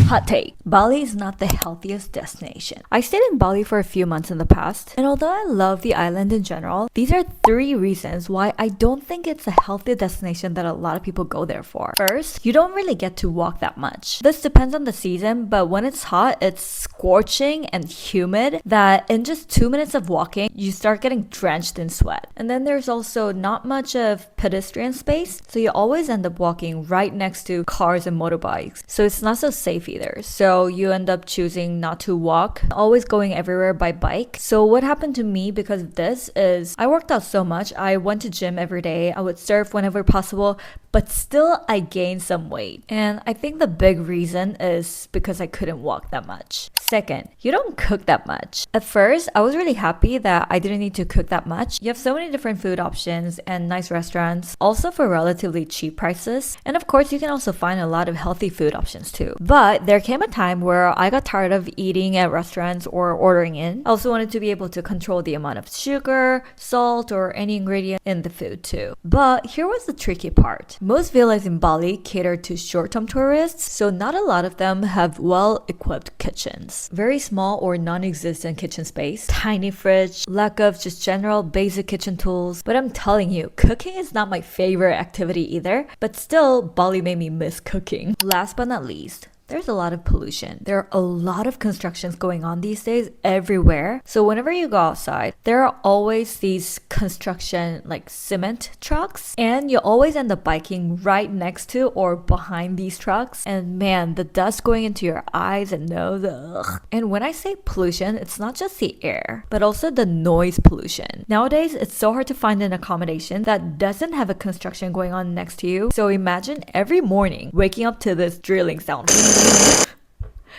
Hot take. Bali is not the healthiest destination. I stayed in Bali for a few months in the past, and although I love the island in general, these are 3 reasons why I don't think it's a healthy destination that a lot of people go there for. First, you don't really get to walk that much. This depends on the season, but when it's hot, it's scorching and humid that in just 2 minutes of walking, you start getting drenched in sweat. And then there's also not much of pedestrian space, so you always end up walking right next to cars and motorbikes. So it's not so safe either. So you end up choosing not to walk, always going everywhere by bike. So what happened to me because of this is I worked out so much. I went to gym every day. I would surf whenever possible, but still I gained some weight. And I think the big reason is because I couldn't walk that much. Second, you don't cook that much. At first, I was really happy that I didn't need to cook that much. You have so many different food options and nice restaurants, also for relatively cheap prices. And of course, you can also find a lot of healthy food options too. But there came a time where I got tired of eating at restaurants or ordering in. I also wanted to be able to control the amount of sugar, salt, or any ingredient in the food too. But here was the tricky part. Most villas in Bali cater to short-term tourists, so not a lot of them have well-equipped kitchens. Very small or non-existent kitchen space, tiny fridge, lack of just general basic kitchen tools. But I'm telling you, cooking is not my favorite activity either, but still, Bali made me miss cooking. Last but not least, there's a lot of pollution. There are a lot of constructions going on these days everywhere. So whenever you go outside, there are always these construction like cement trucks, and you always end up biking right next to or behind these trucks. And man, the dust going into your eyes and nose. Ugh. And when I say pollution, it's not just the air, but also the noise pollution. Nowadays, it's so hard to find an accommodation that doesn't have a construction going on next to you. So imagine every morning waking up to this drilling sound.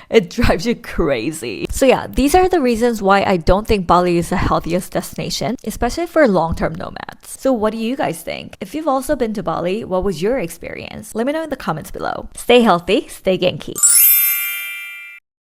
It drives you crazy. So yeah, these are the reasons why I don't think Bali is the healthiest destination, especially for long-term nomads. So what do you guys think? If you've also been to Bali, what was your experience? Let me know in the comments below. Stay healthy, stay genki.